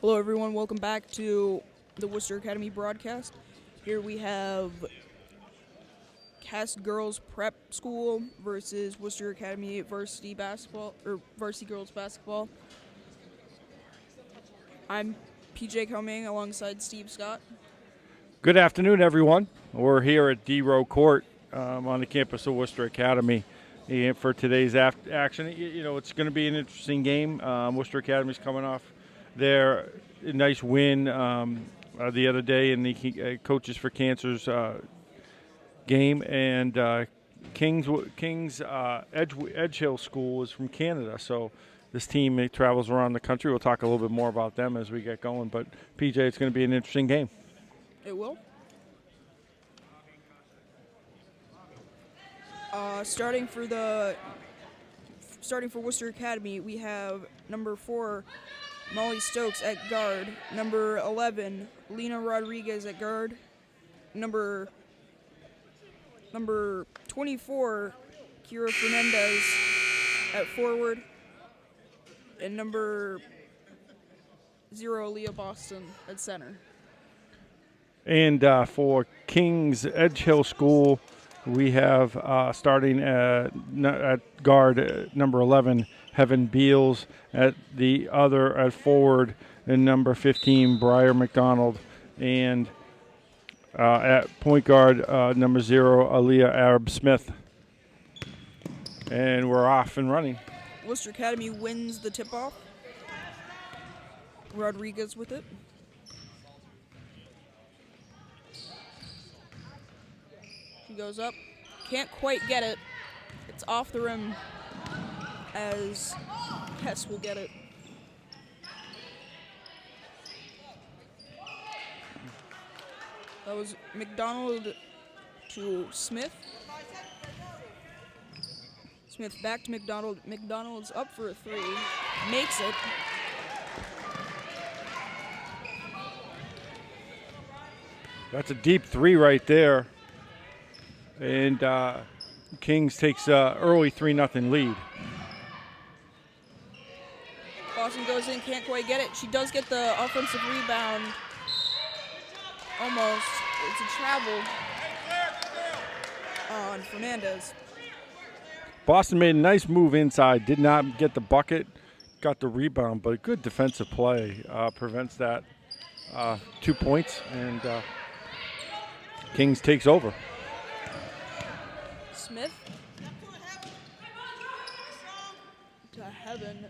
Hello, everyone. Welcome back to the Worcester Academy broadcast. Here we have Cass Girls Prep School versus Worcester Academy Varsity Basketball or Varsity Girls Basketball. I'm PJ Cumming alongside Steve Scott. Good afternoon, everyone. We're here at D Row Court on the campus of Worcester Academy for today's action. It's going to be an interesting game. Worcester Academy's coming off their nice win the other day in the Coaches for Cancer's game, and King's-EdgeHill School is from Canada, so this team travels around the country. We'll talk a little bit more about them as we get going, but PJ, it's going to be an interesting game. It will. Starting for Worcester Academy, we have number 4, Molly Stokes at guard. Number 11, Lena Rodriguez at guard. Number 24, Kira Fernandez at forward. And number 0, Leah Boston at center. And for King's-EdgeHill School, we have starting at guard number 11, Heaven Beals, at forward, and number 15, Briar McDonald, and at point guard number 0, Aaliyah Arab Smith. And we're off and running. Worcester Academy wins the tip-off. Rodriguez with it. She goes up. Can't quite get it. It's off the rim as Hess will get it. That was McDonald to Smith. Smith back to McDonald. McDonald's up for a 3. Makes it. That's a deep 3 right there. And Kings takes early 3-0 lead. Boston goes in, can't quite get it. She does get the offensive rebound. Almost. It's a travel on Fernandez. Boston made a nice move inside. Did not get the bucket. Got the rebound, but a good defensive play prevents that 2 points. And Kings takes over. Smith to Heaven.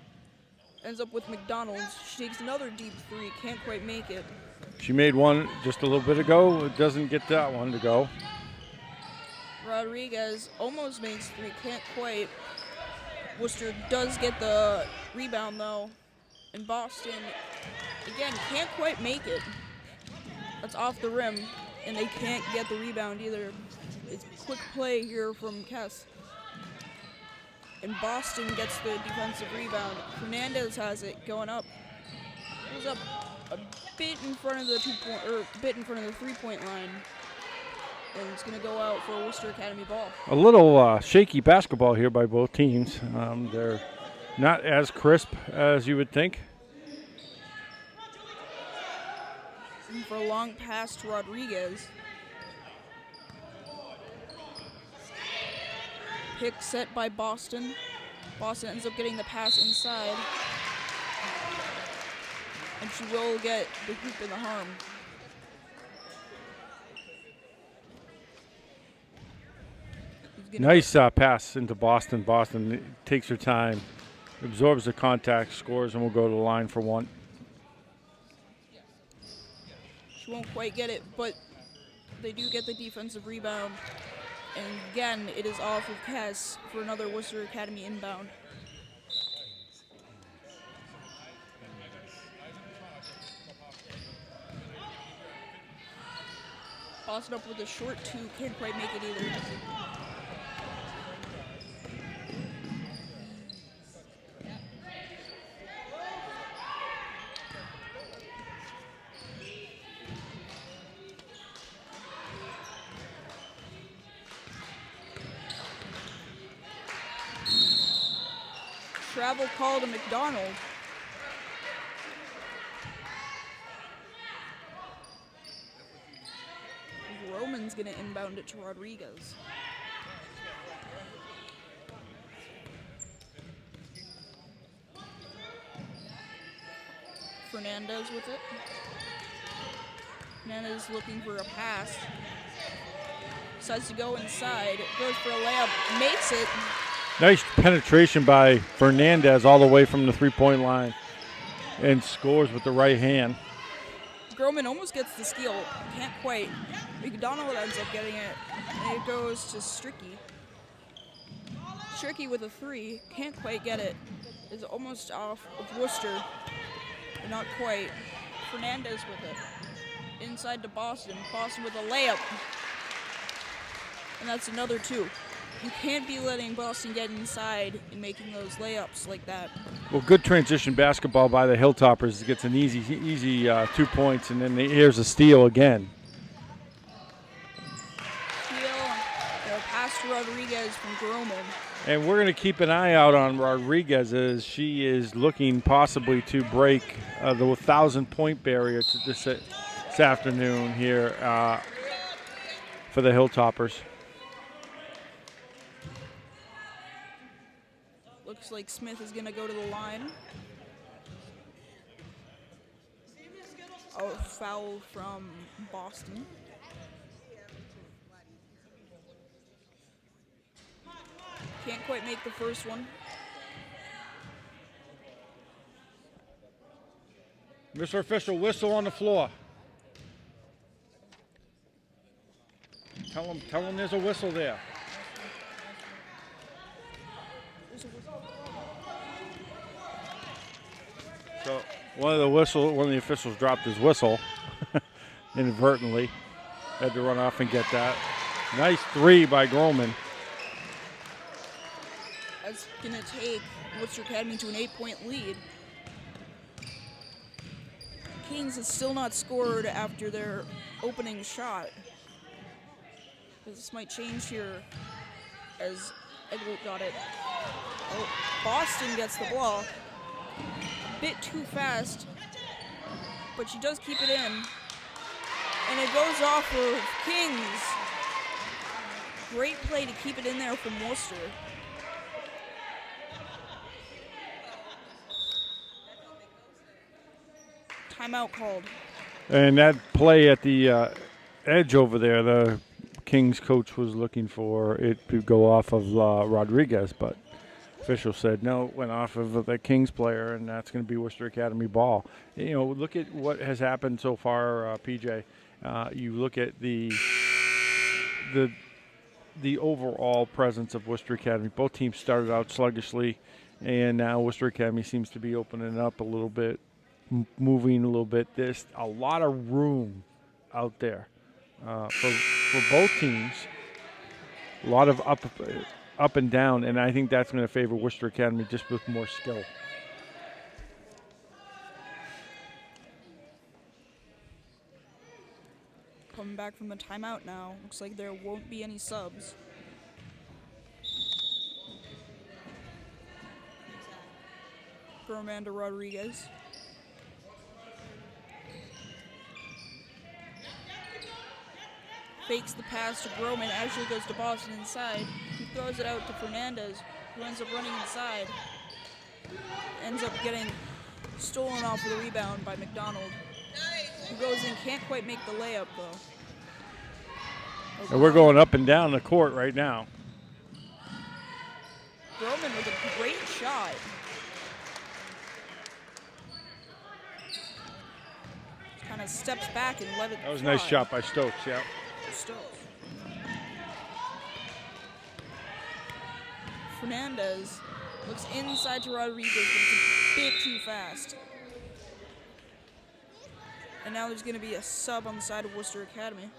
Ends up with McDonald's. She takes another deep 3. Can't quite make it. She made one just a little bit ago. It doesn't get that one to go. Rodriguez almost makes 3. Can't quite. Worcester does get the rebound, though. And Boston, again, can't quite make it. That's off the rim. And they can't get the rebound either. It's a quick play here from Kess. And Boston gets the defensive rebound. Fernandez has it going up. Goes up a bit in front of the 3-point line. And it's going to go out for a Worcester Academy ball. A little shaky basketball here by both teams. They're not as crisp as you would think. And for a long pass to Rodriguez. Pick set by Boston. Boston ends up getting the pass inside. And she will get the hoop in the harm. Nice pass into Boston. Boston takes her time, absorbs the contact, scores, and will go to the line for 1. She won't quite get it, but they do get the defensive rebound. And again, it is off of Cass for another Worcester Academy inbound. Boston up with a short 2, can't quite make it either. Travel call to McDonald. going to inbound it to Rodriguez. Fernandez with it. Fernandez looking for a pass. Decides to go inside. Goes for a layup. Makes it. Nice penetration by Fernandez all the way from the three-point line. And scores with the right hand. Groman almost gets the steal. Can't quite. McDonald ends up getting it. And it goes to Stricky. Stricky with a three. Can't quite get it. Is almost off of Worcester. But not quite. Fernandez with it. Inside to Boston. Boston with a layup. And that's another two. You can't be letting Boston get inside and making those layups like that. Well, good transition basketball by the Hilltoppers. It gets an easy 2 points, and then here's a steal again. Steal, pass to Rodriguez from Groman. And we're going to keep an eye out on Rodriguez as she is looking possibly to break the 1,000-point barrier this afternoon here for the Hilltoppers. Looks like Smith is going to go to the line. Oh, foul from Boston. Can't quite make the first one. Mr. Official, whistle on the floor. Tell him there's a whistle there. So one of the officials dropped his whistle inadvertently. Had to run off and get that. Nice three by Groman. That's going to take Worcester Academy to an 8-point lead. Kings has still not scored after their opening shot. This might change here as Edward got it. Oh, Boston gets the ball. A bit too fast, but she does keep it in. And it goes off of Kings. Great play to keep it in there from Worcester. Timeout called. And that play at the edge over there, the Kings coach was looking for it to go off of Rodriguez, but official said no, it went off of the Kings player, and that's going to be Worcester Academy ball. You know, look at what has happened so far, PJ. You look at the overall presence of Worcester Academy. Both teams started out sluggishly, and now Worcester Academy seems to be opening up a little bit, moving a little bit. There's a lot of room out there for both teams. A lot of up and down, and I think that's going to favor Worcester Academy just with more skill. Coming back from the timeout now. Looks like there won't be any subs. For Amanda Rodriguez. Fakes the pass to Groman. Actually goes to Boston inside. He throws it out to Fernandez, who ends up running inside. Ends up getting stolen off of the rebound by McDonald, who goes in, can't quite make the layup though. And we're going up and down the court right now. Groman with a great shot. Kind of steps back and let it That was a fly. nice shot by Stokes, yeah. Stokes. Fernandez looks inside to Rodriguez, but it's a bit too fast. And now there's going to be a sub on the side of Worcester Academy,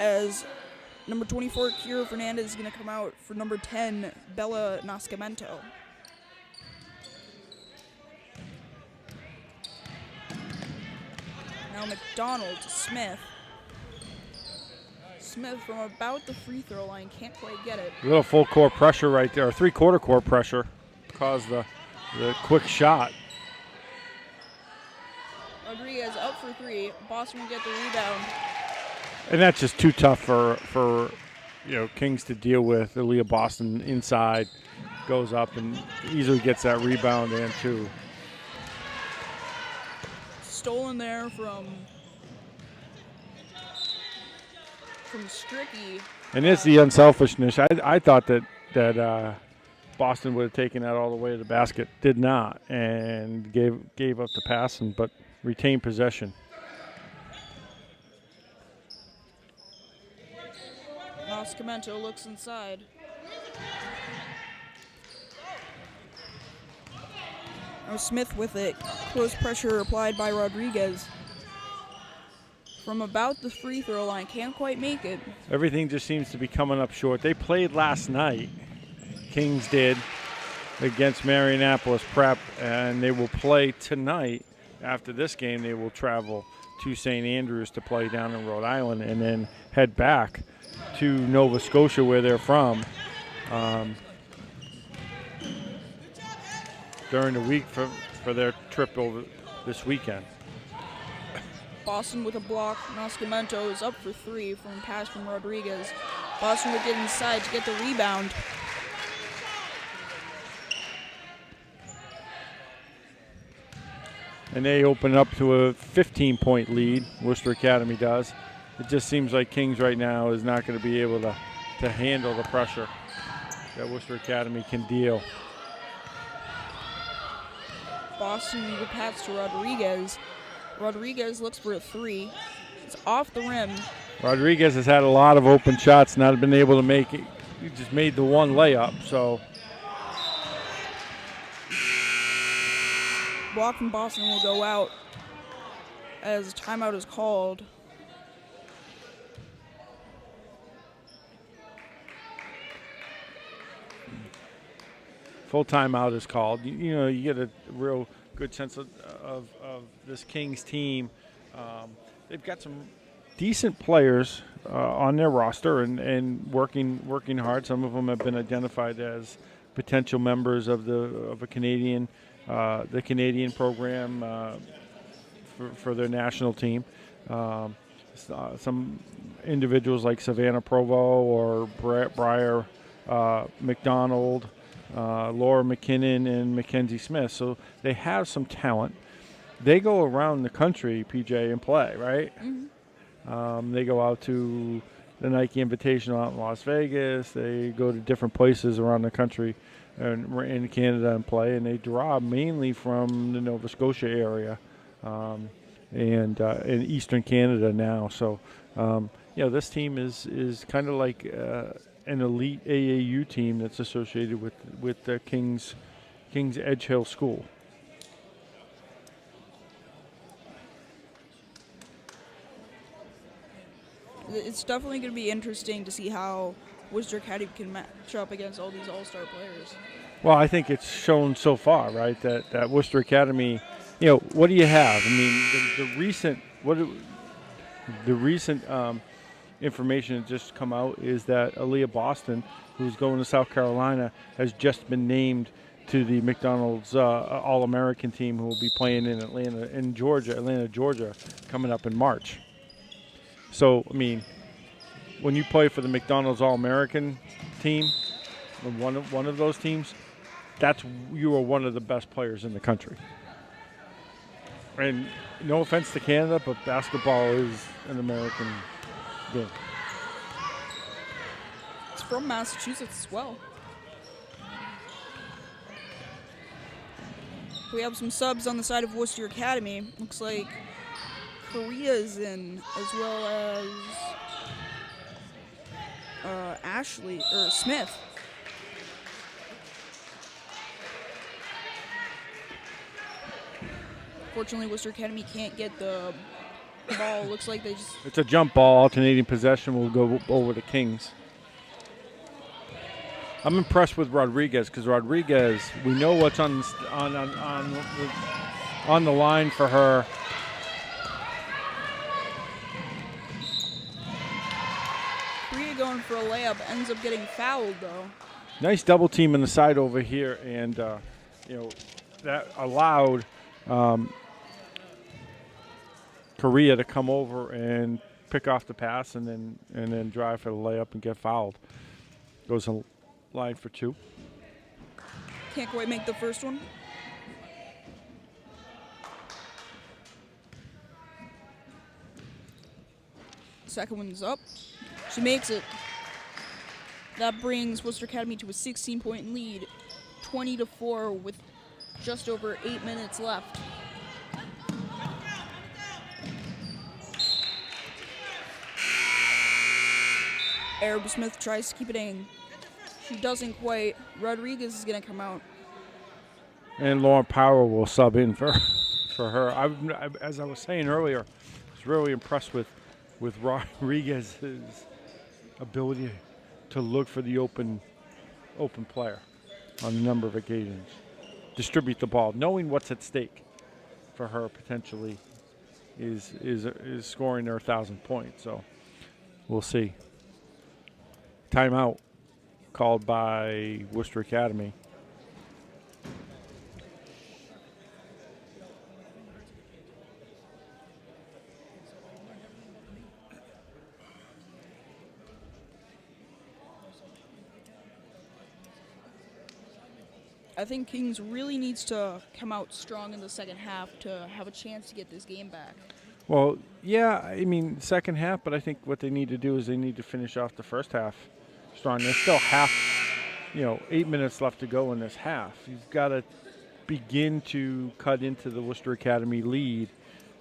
as number 24, Kira Fernandez, is going to come out for number 10, Bella Nascimento. Now McDonald to Smith. Smith from about the free throw line, can't quite get it. A little full court pressure right there, or three-quarter court pressure caused the quick shot. Rodriguez up for three. Boston will get the rebound. And that's just too tough for Kings to deal with. Aaliyah Boston inside goes up and easily gets that rebound and two. Stolen there from Stricky. And it's the unselfishness. I thought that Boston would have taken that all the way to the basket. Did not, and gave up the passing, but retained possession. Nascimento looks inside. Now Smith with it. Close pressure applied by Rodriguez. From about the free throw line, can't quite make it. Everything just seems to be coming up short. They played last night, Kings did, against Marianapolis Prep, and they will play tonight. After this game, they will travel to St. Andrews to play down in Rhode Island and then head back to Nova Scotia, where they're from, during the week for their trip over this weekend. Boston with a block. Nascimento is up for three from a pass from Rodriguez. Boston would get inside to get the rebound. And they open up to a 15-point lead, Worcester Academy does. It just seems like Kings right now is not going to be able to handle the pressure that Worcester Academy can deal. Boston with a pass to Rodriguez. Rodriguez looks for a three. It's off the rim. Rodriguez has had a lot of open shots, not been able to make it. He just made the one layup, so. Block from Boston will go out as timeout is called. Full timeout is called. You get a real good sense of this Kings team. They've got some decent players on their roster and working hard. Some of them have been identified as potential members of a Canadian the Canadian program for their national team. Some individuals like Savannah Provo or Briar McDonald, Laura McKinnon, and Mackenzie Smith. So they have some talent. They go around the country, PJ, and play, right? Mm-hmm. They go out to the Nike Invitational out in Las Vegas. They go to different places around the country and in Canada and play, and they draw mainly from the Nova Scotia area and in Eastern Canada now. So, this team is kind of like an elite AAU team that's associated with the King's-EdgeHill School. It's definitely going to be interesting to see how Worcester Academy can match up against all these all-star players. Well, I think it's shown so far, right, that Worcester Academy, what do you have? I mean, the recent information that just come out is that Aaliyah Boston, who's going to South Carolina, has just been named to the McDonald's All-American team, who will be playing in Atlanta, Georgia, coming up in March. So, I mean, when you play for the McDonald's All-American team, one of those teams, you are one of the best players in the country. And no offense to Canada, but basketball is an American game. It's from Massachusetts as well. We have some subs on the side of Worcester Academy. Looks like Korea's in, as well as Smith. Fortunately, Worcester Academy can't get the ball. Looks like they just... It's a jump ball. Alternating possession will go over to Kings. I'm impressed with Rodriguez because Rodriguez, we know what's on the line for her. Korea going for a layup, ends up getting fouled though. Nice double team on the side over here, and that allowed Korea to come over and pick off the pass and then drive for the layup and get fouled. Goes a line for 2. Can't quite make the first one. Second one's up. She makes it. That brings Worcester Academy to a 16-point lead, 20-4 with just over 8 minutes left. Arab Smith tries to keep it in. She doesn't quite. Rodriguez is going to come out. And Lauren Power will sub in for her. As I was saying earlier, I was really impressed with Rodriguez's ability to look for the open player on a number of occasions. Distribute the ball, knowing what's at stake for her potentially is scoring her 1,000 points. So we'll see. Timeout called by Worcester Academy. I think Kings really needs to come out strong in the second half to have a chance to get this game back. Well, yeah, I mean, second half, but I think what they need to do is they need to finish off the first half strong. There's still 8 minutes left to go in this half. You've got to begin to cut into the Worcester Academy lead.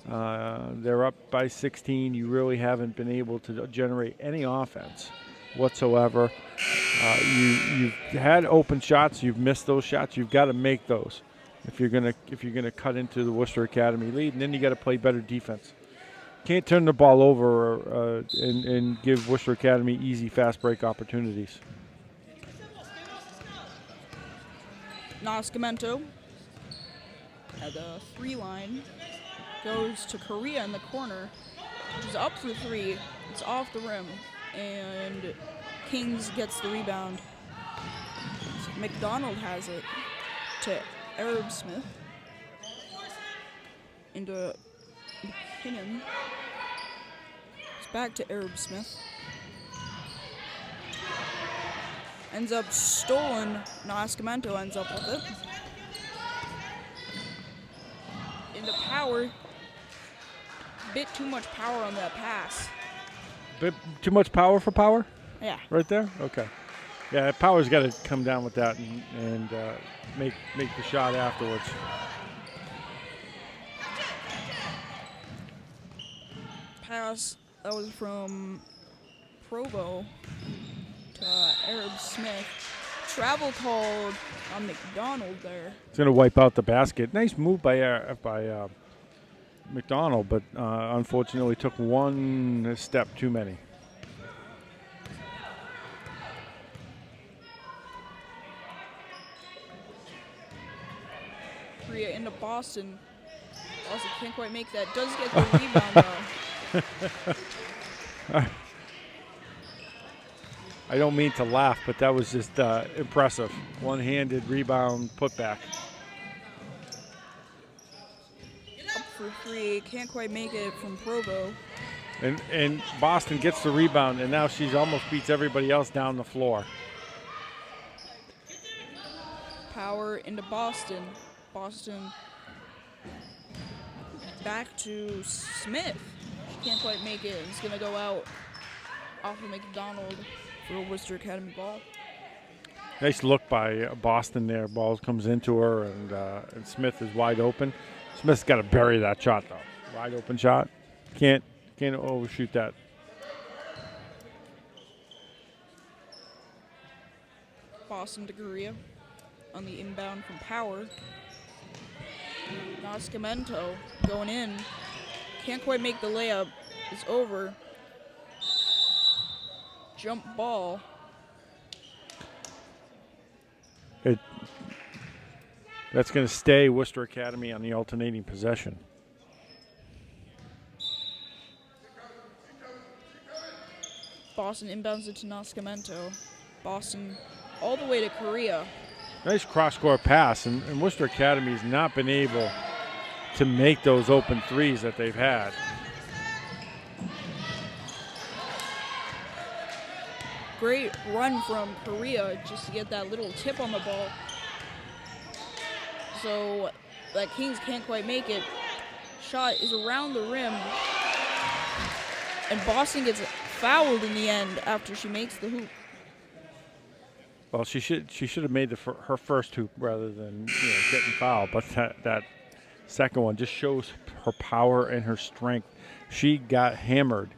They're up by 16. You really haven't been able to generate any offense whatsoever. You've had open shots. You've missed those shots. You've got to make those if you're gonna cut into the Worcester Academy lead, and then you got to play better defense. Can't turn the ball over and give Worcester Academy easy fast break opportunities. Nascimento at the 3 line goes to Korea in the corner. She's up for 3. It's off the rim, and Kings gets the rebound. McDonald has it to Arab Smith into McKinnon. It's back to Arab Smith. Ends up stolen. Nascimento ends up with it. Into Power. Bit too much power on that pass. Bit too much power for Power? Yeah. Right there? Okay. Yeah, Power's got to come down with that and make the shot afterwards. Pass that was from Provo to Arab Smith. Travel called on McDonald there. It's going to wipe out the basket. Nice move by McDonald, but unfortunately took one step too many. Korea into Boston. Boston can't quite make that. Does get the rebound though. I don't mean to laugh, but that was just impressive. One-handed rebound putback. Up for 3. Can't quite make it from Provo. And Boston gets the rebound, and now she's almost beats everybody else down the floor. Power into Boston. Boston back to Smith. She can't quite make it. It's going to go out off of McDonald for a Worcester Academy ball. Nice look by Boston there. Ball comes into her, and Smith is wide open. Smith's got to bury that shot, though. Wide open shot. Can't overshoot that. Boston to Korea on the inbound from Power. Nascimento going in. Can't quite make the layup. It's over. Jump ball. That's going to stay Worcester Academy on the alternating possession. Boston inbounds it to Nascimento. Boston all the way to Korea. Nice cross-court pass, and Worcester Academy has not been able to make those open threes that they've had. Great run from Korea just to get that little tip on the ball. So that Kings can't quite make it. Shot is around the rim. And Boston gets fouled in the end after she makes the hoop. Well, she should have made her first hoop rather than getting fouled. But that second one just shows her power and her strength. She got hammered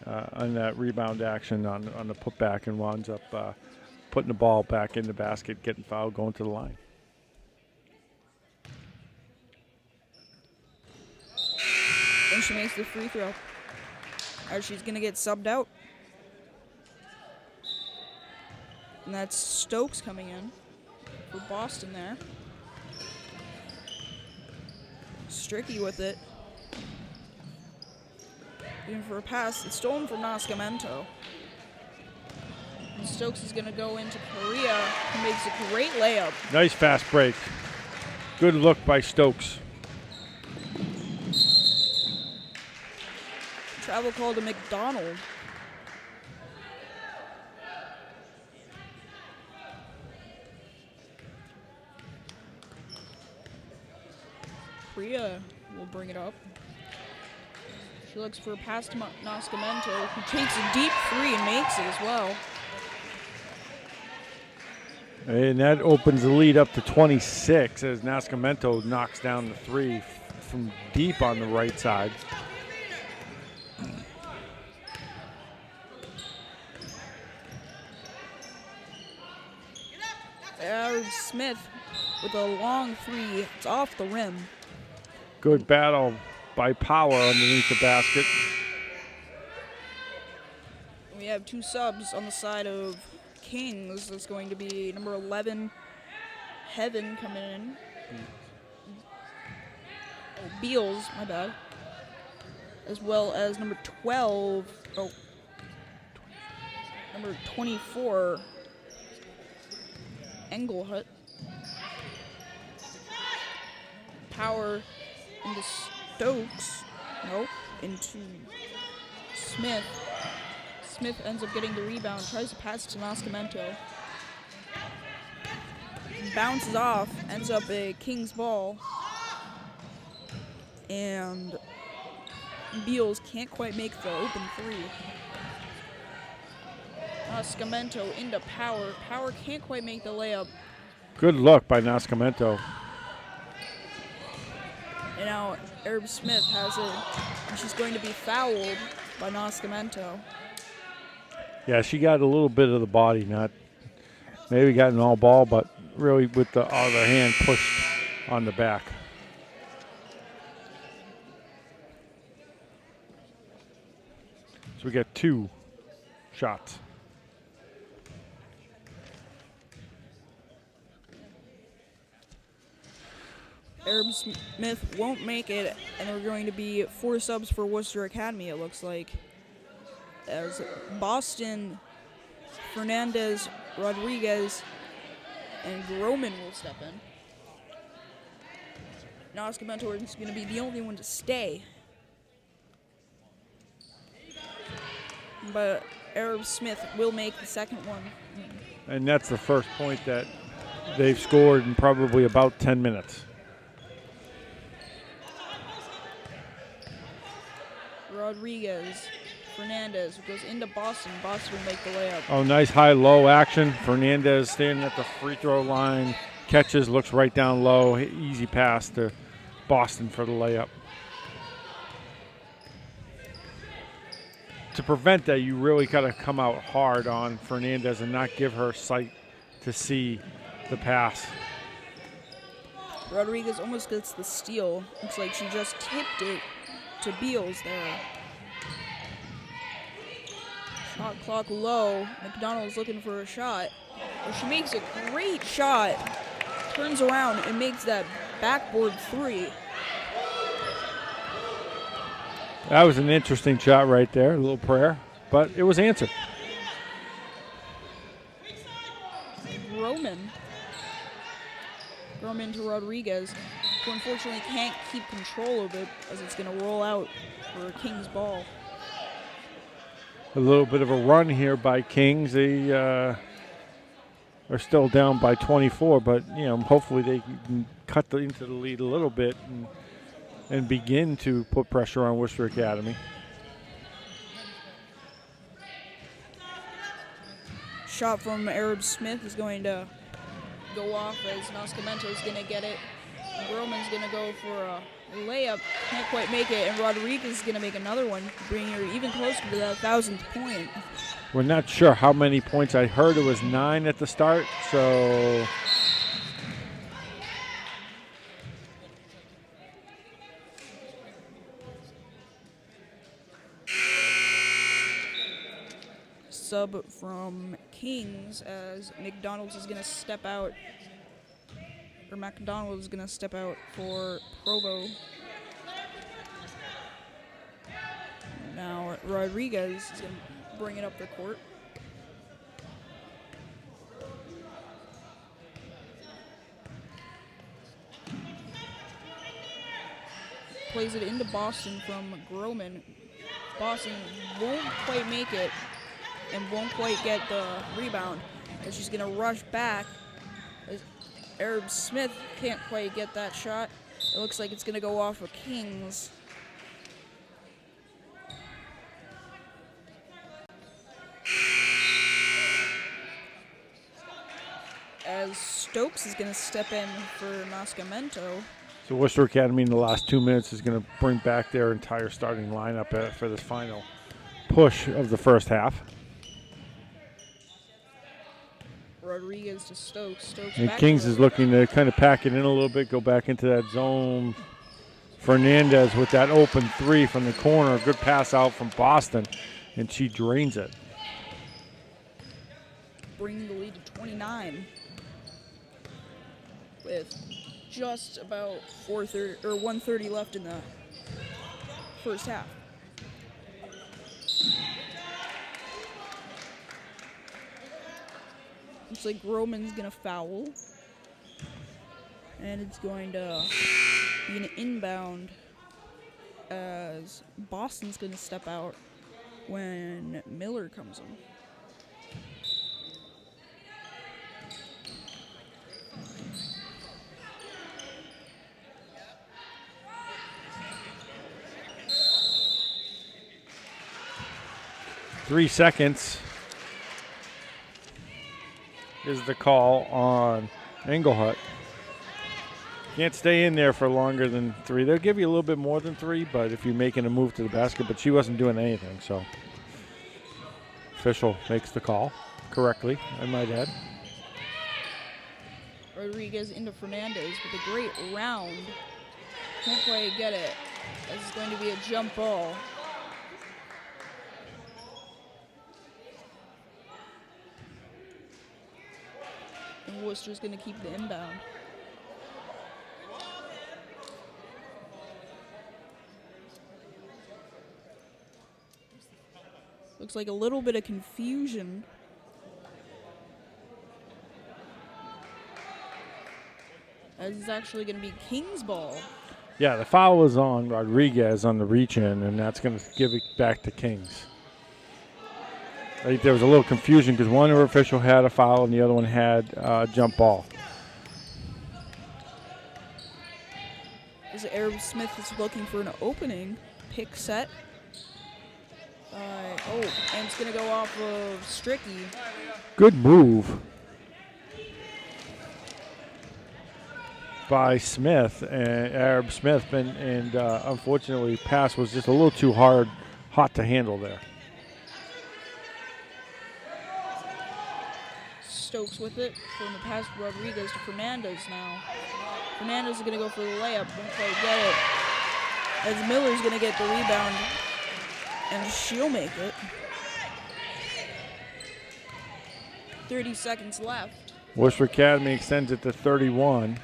on that rebound action on the putback and winds up putting the ball back in the basket, getting fouled, going to the line. And she makes the free throw. As she's going to get subbed out. And that's Stokes coming in for Boston there. Stricky with it. Looking for a pass. It's stolen from Nascimento. And Stokes is going to go into Korea, who makes a great layup. Nice fast break. Good look by Stokes. Travel call to McDonald. Korea will bring it up. She looks for a pass to Nascimento, who takes a deep three and makes it as well. And that opens the lead up to 26 as Nascimento knocks down the three from deep on the right side. Smith with a long three. It's off the rim. Good battle by Power underneath the basket. We have two subs on the side of Kings. That's going to be number 11, Heaven, coming in. Oh, Beals, my bad. As well as number 12. Oh, number 24, Engelhut. Power into Stokes. Nope. Into Smith. Smith ends up getting the rebound. Tries to pass to Nascimento. Bounces off. Ends up a Kings ball. And Beals can't quite make the open three. Nascimento into Power. Power can't quite make the layup. Good look by Nascimento. And now Herb Smith has it, and she's going to be fouled by Nascimento. Yeah, she got a little bit of the body, not maybe got an all ball, but really with the other hand pushed on the back. So we get two shots. Herb Smith won't make it, and there are going to be 4 subs for Worcester Academy, it looks like. As Boston, Fernandez, Rodriguez, and Groman will step in. Nascimento is going to be the only one to stay. But Herb Smith will make the second one. And that's the first point that they've scored in probably about 10 minutes. Rodriguez, Fernandez goes into Boston. Boston will make the layup. Oh, nice high-low action. Fernandez standing at the free throw line, catches, looks right down low. Easy pass to Boston for the layup. To prevent that, you really got to come out hard on Fernandez and not give her sight to see the pass. Rodriguez almost gets the steal. Looks like she just tipped it to Beals there. Shot clock low. McDonald's looking for a shot. Well, she makes a great shot. Turns around and makes that backboard three. That was an interesting shot right there, a little prayer, but it was answered. Groman to Rodriguez, who unfortunately can't keep control of it as it's going to roll out for a Kings ball. a little bit of a run here by Kings. They are still down by 24, but hopefully they can cut into the lead a little bit and begin to put pressure on Worcester Academy. Shot from Arab Smith is going to go off as Nascimento is going to get it. Groman's going to go for a layup, can't quite make it, and Rodriguez is going to make another one, bringing her even closer to that 1,000th point. We're not sure how many points. I heard it was 9 at the start, so sub from Kings as McDonald's is going to step out. Or McDonald is going to step out for Provo. Now Rodriguez is going to bring it up the court. Plays it into Boston from Groman. Boston won't quite make it and won't quite get the rebound. And she's going to rush back. Arab Smith can't quite get that shot. It looks like it's going to go off of Kings. As Stokes is going to step in for Nascimento. So Worcester Academy in the last 2 minutes is going to bring back their entire starting lineup for this final push of the first half. Rodriguez to Stokes. Stokes And back Kings is looking to kind of pack it in a little bit, go back into that zone. Fernandez with that open three from the corner. Good pass out from Boston, and she drains it. Bringing the lead to 29 with just about 1:30 left in the first half. Looks like Roman's going to foul. And it's going to be an inbound as Boston's going to step out when Miller comes in. Three seconds is the call on Engelhut. Can't stay in there for longer than 3. They'll give you a little bit more than 3, but if you're making a move to the basket, but she wasn't doing anything, so. Official makes the call correctly, I might add. Rodriguez into Fernandez with a great round. Can't quite get it. This is going to be a jump ball. And Worcester's going to keep the inbound. Looks like a little bit of confusion. As it's actually going to be King's ball. Yeah, the foul is on Rodriguez on the reach-in, and that's going to give it back to Kings. I think there was a little confusion because one official had a foul and the other one had a jump ball. As Arab Smith is looking for an opening, pick set. And it's going to go off of Stricky. Good move by Smith, and Arab Smith, and unfortunately pass was just a little too hot to handle there. Stokes with it from the pass to Rodriguez to Fernandez now. Fernandez is going to go for the layup, won't quite get it. As Miller's going to get the rebound, and she'll make it. 30 seconds left. Worcester Academy extends it to 31.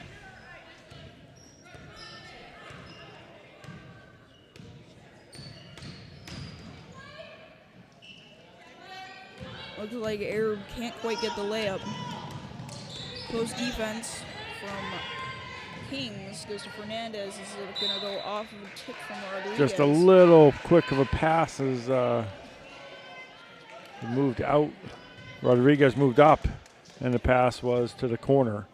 Looks like Arab can't quite get the layup. Close defense from Kings goes to Fernandez. This is going to go off of a tip from Rodriguez. Just a little quick of a pass as He moved out. Rodriguez moved up, and the pass was to the corner.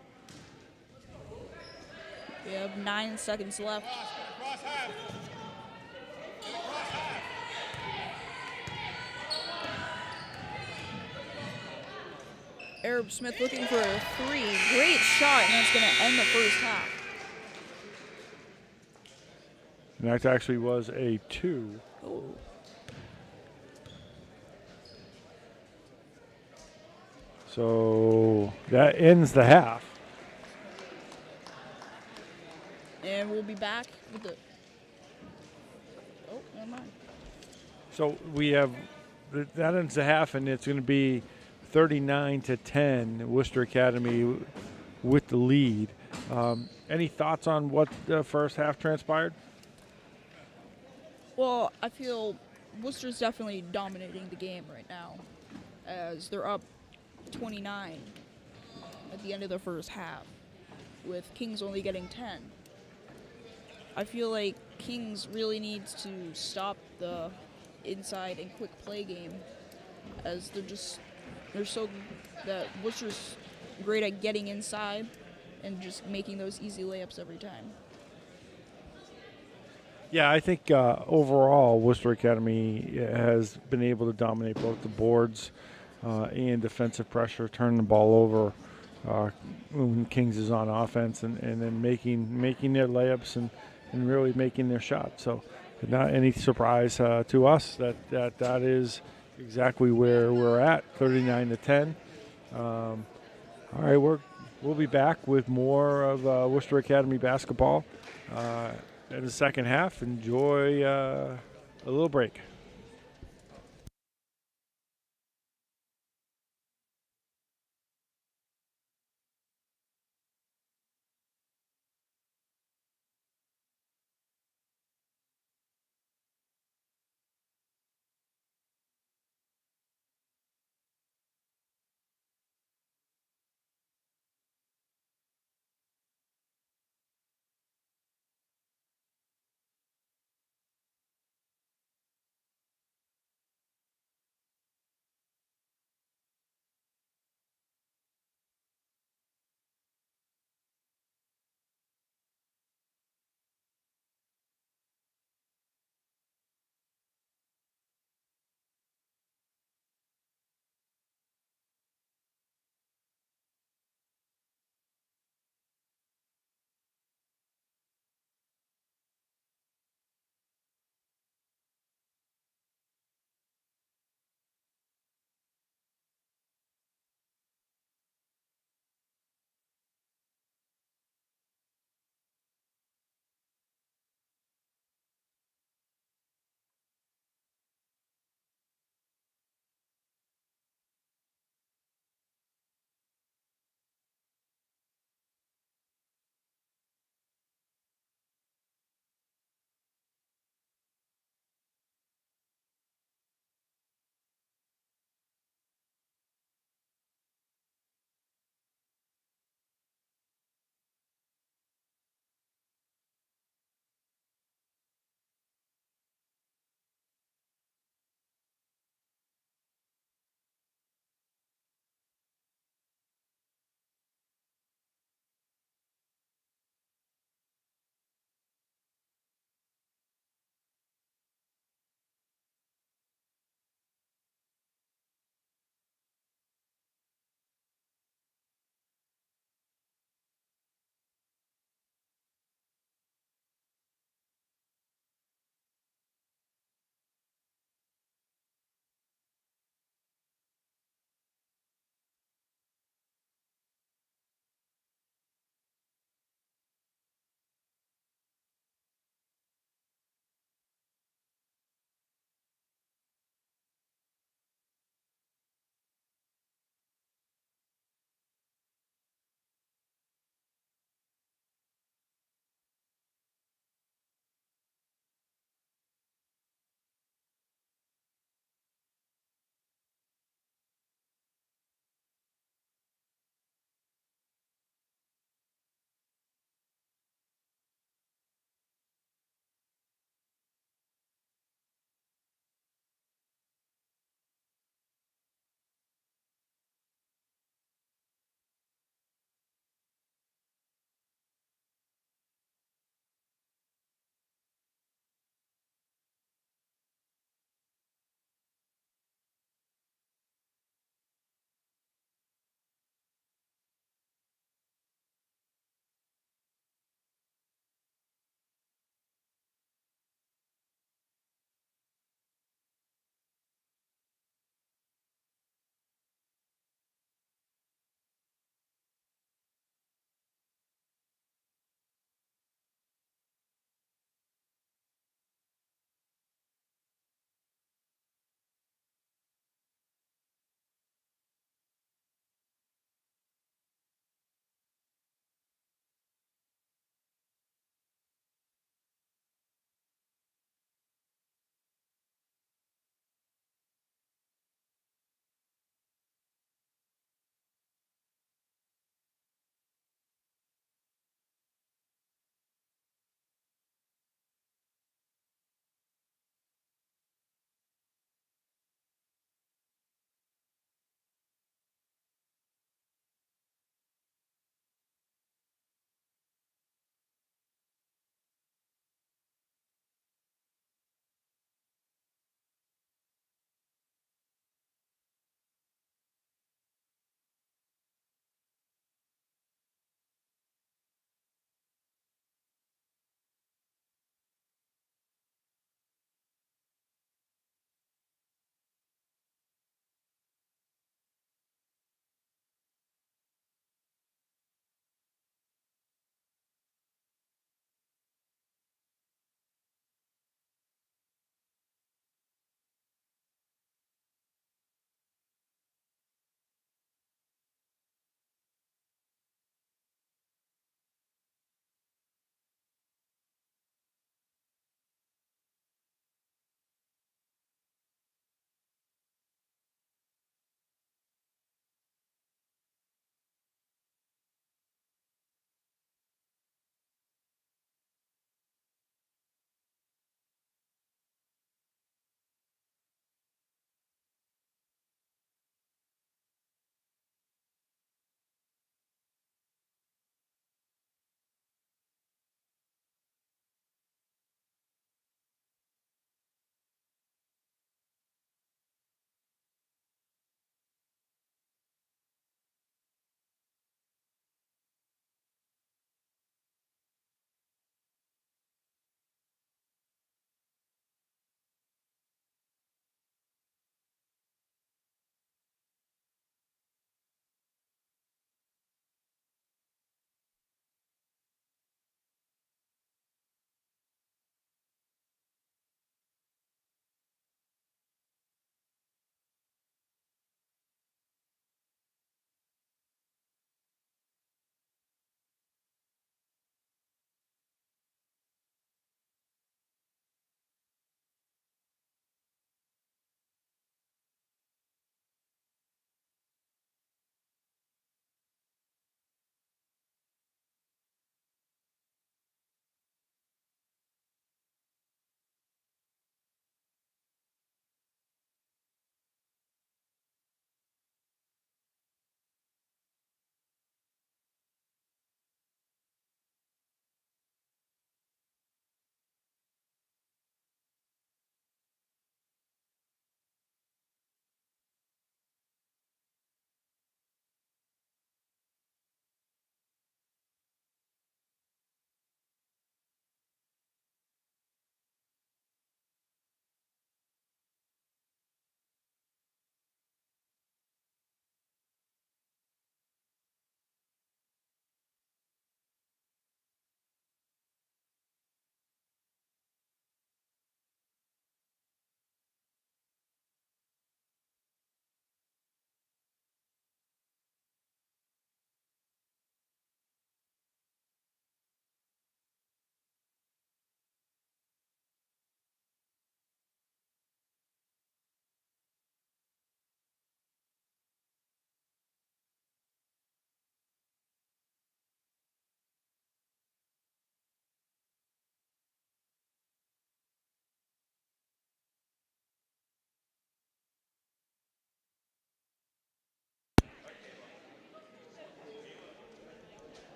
We have 9 seconds left. Arab Smith looking for a 3. Great shot, and that's going to end the first half. And that actually was a 2. Oh. So that ends the half. And we'll be back with the... Oh, never mind. So we have, that ends the half, and it's going to be 39-10, Worcester Academy with the lead. Any thoughts on what the first half transpired? Well, I feel Worcester's definitely dominating the game right now, as they're up 29 at the end of the first half, with Kings only getting 10. I feel like Kings really needs to stop the inside and quick play game, as that Worcester's great at getting inside and just making those easy layups every time. Yeah, I think overall Worcester Academy has been able to dominate both the boards and defensive pressure, turn the ball over when Kings is on offense, and then making their layups and really making their shots. So not any surprise to us that is exactly where we're at, 39-10. All right, we'll be back with more of Worcester Academy basketball in the second half. Enjoy a little break.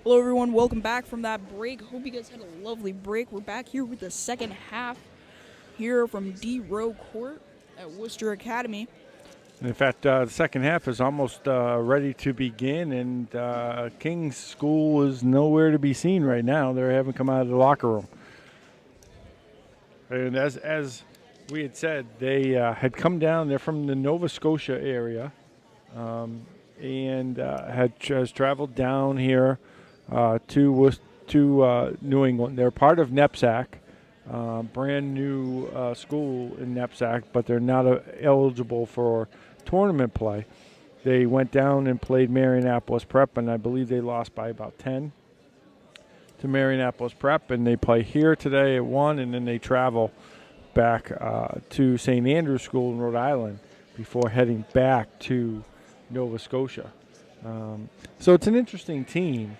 Hello, everyone. Welcome back from that break. Hope you guys had a lovely break. We're back here with the second half here from D. Rowe Court at Worcester Academy. In fact, the second half is almost ready to begin, and King's School is nowhere to be seen right now. They haven't come out of the locker room. And as we had said, they had come down. They're from the Nova Scotia area, and has traveled down here to New England. They're part of NEPSAC, brand new school in NEPSAC, but they're not eligible for tournament play. They went down and played Marieannapolis Prep, and I believe they lost by about 10 to Marieannapolis Prep, and they play here today at 1, and then they travel back to St. Andrew's School in Rhode Island before heading back to Nova Scotia. So it's an interesting team.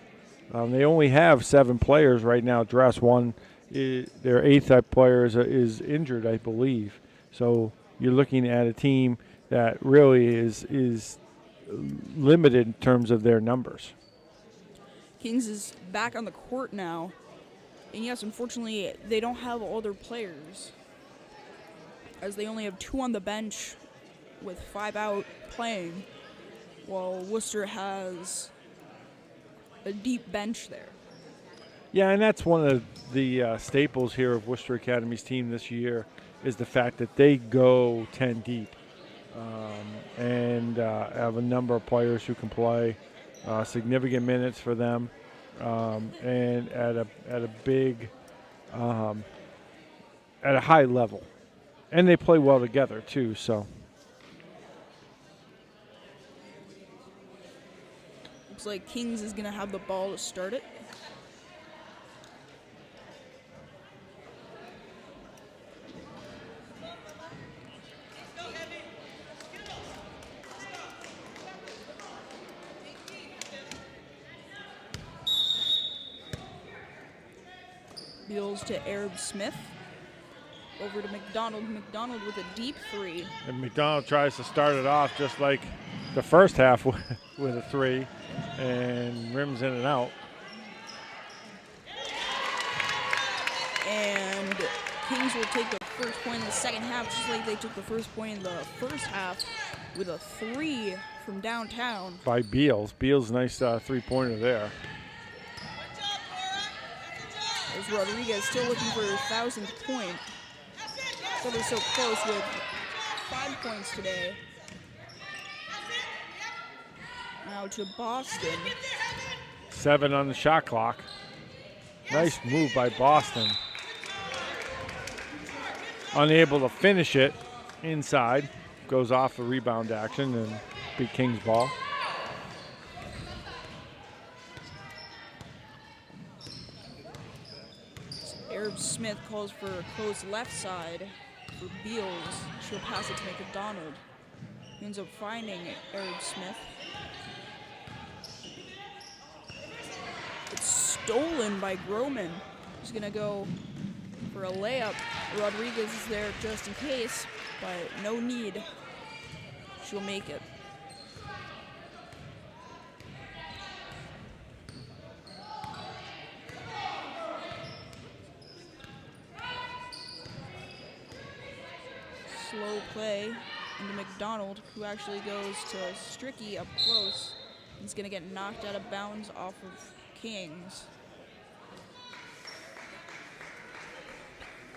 They only have 7 players right now dressed. Their 8th player is injured, I believe. So you're looking at a team that really is limited in terms of their numbers. Kings is back on the court now. And yes, unfortunately, they don't have all their players, as they only have 2 on the bench with 5 out playing, while Worcester has a deep bench there. Yeah, and that's one of the staples here of Worcester Academy's team this year is the fact that they go 10 deep and have a number of players who can play significant minutes for them and at a big at a high level, and they play well together too. So. Looks like Kings is going to have the ball to start it. Beals to Arab Smith. Over to McDonald. McDonald with a deep 3. And McDonald tries to start it off just like the first half with a 3 and rims in and out. And Kings will take the first point in the second half, just like they took the first point in the first half with a 3 from downtown. By Beals. Beals, nice 3-pointer there. As Rodriguez still looking for her 1,000th point. So they're so close with 5 points today. Now to Boston. 7 on the shot clock. Nice move by Boston. Unable to finish it inside. Goes off the rebound action and be King's ball. Arab Smith calls for a close left side for Beals. She'll pass it to McDonald. He ends up finding Arab Smith. It's stolen by Groman. He's going to go for a layup. Rodriguez is there just in case, but no need. She'll make it. Slow play into McDonald, who actually goes to Stricky up close. He's going to get knocked out of bounds off of Kings.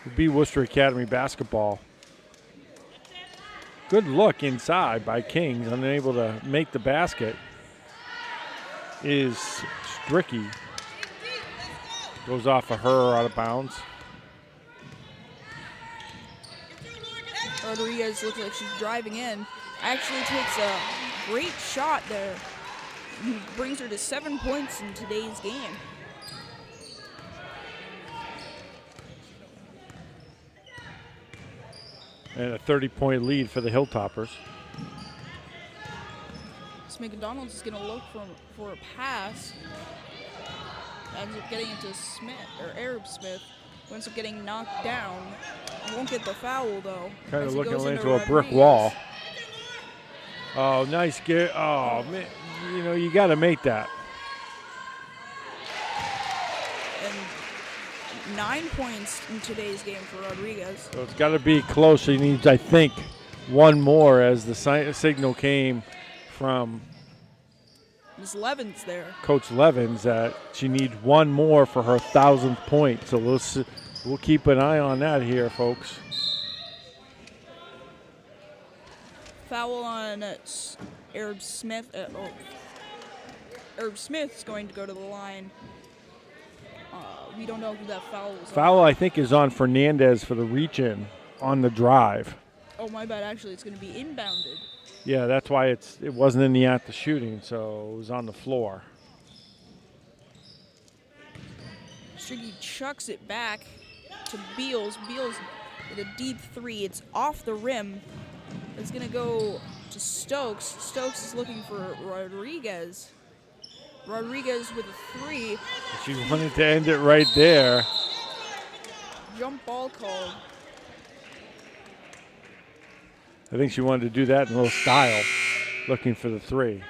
Will be Worcester Academy basketball. Good look inside by Kings, unable to make the basket. Is Stricky. Goes off of her out of bounds. Rodriguez looks like she's driving in. Actually takes a great shot there. Brings her to 7 points in today's game. And a 30-point lead for the Hilltoppers. So McDonald's is going to look for a pass. Ends up getting it to Smith, or Arab Smith. Who ends up getting knocked down. Won't get the foul, though. Kind of looking into a brick wall. Oh, nice get. Oh, man. You know, you got to make that. 9 points in today's game for Rodriguez. So it's got to be close. He needs, I think, one more, as the signal came from Ms. Levin's there. Coach Levins that she needs one more for her 1,000th point. So we'll keep an eye on that here, folks. Foul on Herb Smith. Herb Smith's going to go to the line. We don't know who that foul was. Foul, I think, is on Fernandez for the reach-in on the drive. Oh, my bad. Actually, it's going to be inbounded. Yeah, that's why it wasn't in the act of shooting, so it was on the floor. Striggy chucks it back to Beals. Beals with a deep three. It's off the rim. It's going to go to Stokes. Stokes is looking for Rodriguez. Rodriguez with a three. She wanted to end it right there. Jump ball called. I think she wanted to do that in a little style, looking for the three.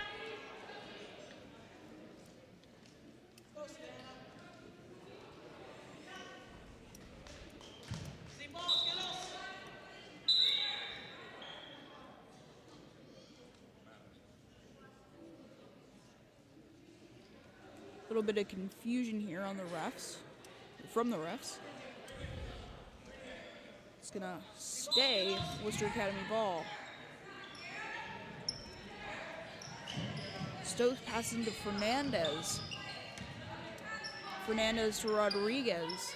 A little bit of confusion here on the refs, from the refs. It's gonna stay Worcester Academy ball. Stokes passes into Fernandez. Fernandez to Rodriguez.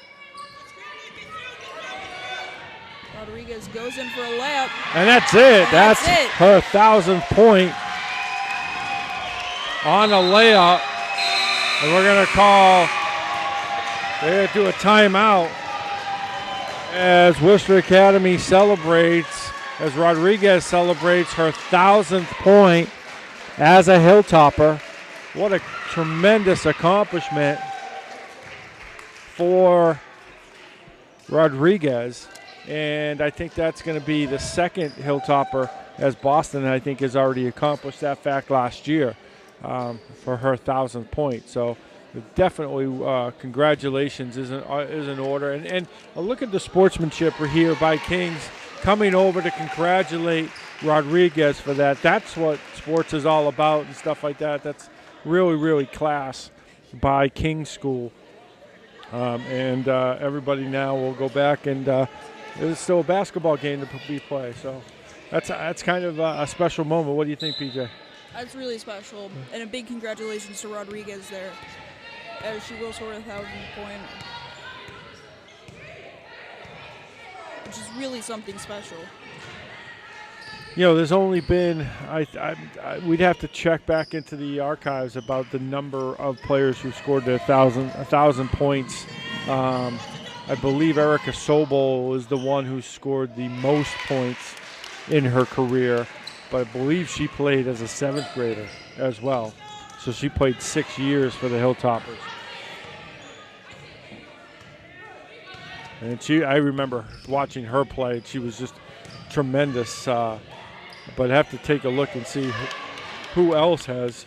Rodriguez goes in for a layup. And that's it. That's it. Her 1,000th point on a layup. And we're going to do a timeout as Worcester Academy celebrates, as Rodriguez celebrates her 1,000th point as a Hilltopper. What a tremendous accomplishment for Rodriguez. And I think that's going to be the second Hilltopper, as Boston, I think, has already accomplished that fact last year for her 1,000th point. So definitely congratulations is in order. And a look at the sportsmanship here by Kings coming over to congratulate Rodriguez for that. That's what sports is all about and stuff like that. That's really, really class by King's School. And everybody now will go back and there's still a basketball game to be played. So that's kind of a special moment. What do you think, PJ? That's really special. And a big congratulations to Rodriguez there, as she will score a 1,000th point, which is really something special. You know, there's only been, we'd have to check back into the archives about the number of players who scored their 1,000 points. I believe Erica Sobel is the one who scored the most points in her career, but I believe she played as a 7th grader as well. So she played 6 years for the Hilltoppers. And I remember watching her play. She was just tremendous. But I have to take a look and see who else has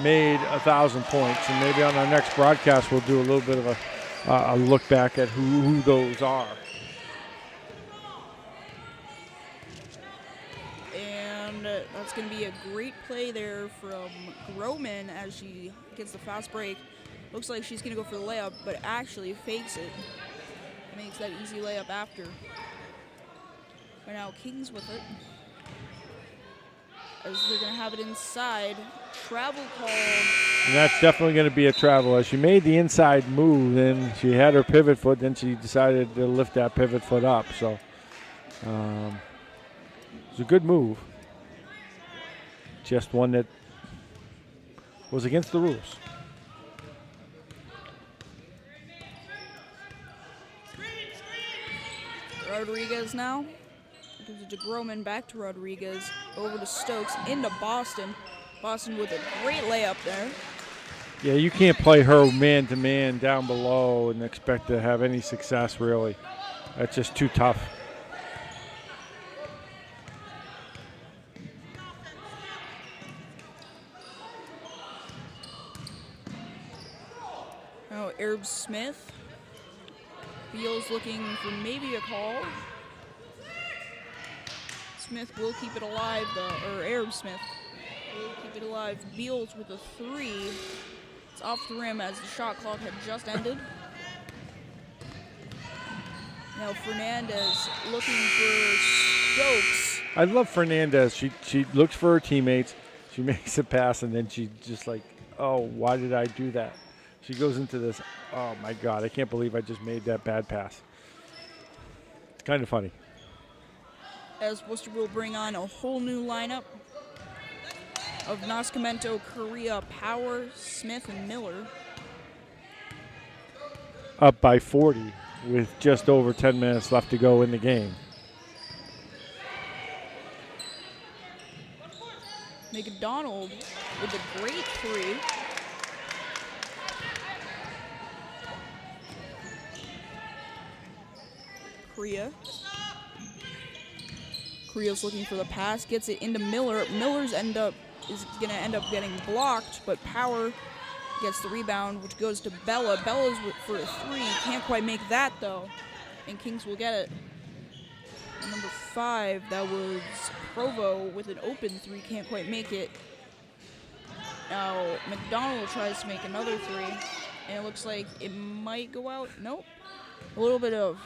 made 1,000 points. And maybe on our next broadcast we'll do a little bit of a look back at who those are. And that's going to be a great play there from Groman as she gets the fast break. Looks like she's going to go for the layup, but actually fakes it. Makes that easy layup after. Right now, Kings with it. As they're going to have it inside. Travel call. And that's definitely going to be a travel. As she made the inside move, then she had her pivot foot, then she decided to lift that pivot foot up. So it was a good move. Just one that was against the rules. Rodriguez now. Gives it to Groman, back to Rodriguez, over to Stokes, into Boston. Boston with a great layup there. Yeah, you can't play her man-to-man down below and expect to have any success, really. That's just too tough. Now Arab Smith. Beals looking for maybe a call. Smith will keep it alive, though, or Arab Smith will keep it alive. Beals with a 3. It's off the rim as the shot clock had just ended. Now Fernandez looking for Stokes. I love Fernandez. She looks for her teammates. She makes a pass, and then she just like, oh, why did I do that? She goes into this, oh, my God, I can't believe I just made that bad pass. It's kind of funny. As Worcester will bring on a whole new lineup of Nascimento, Correa, Power, Smith, and Miller. Up by 40 with just over 10 minutes left to go in the game. McDonald with a great 3. Correa's looking for the pass, gets it into Miller. Miller's is going to end up getting blocked, but Power gets the rebound, which goes to Bella. Bella's for a 3, can't quite make that though, and Kings will get it. And number 5, that was Provo with an open 3, can't quite make it. Now McDonald tries to make another 3, and it looks like it might go out. Nope. A little bit of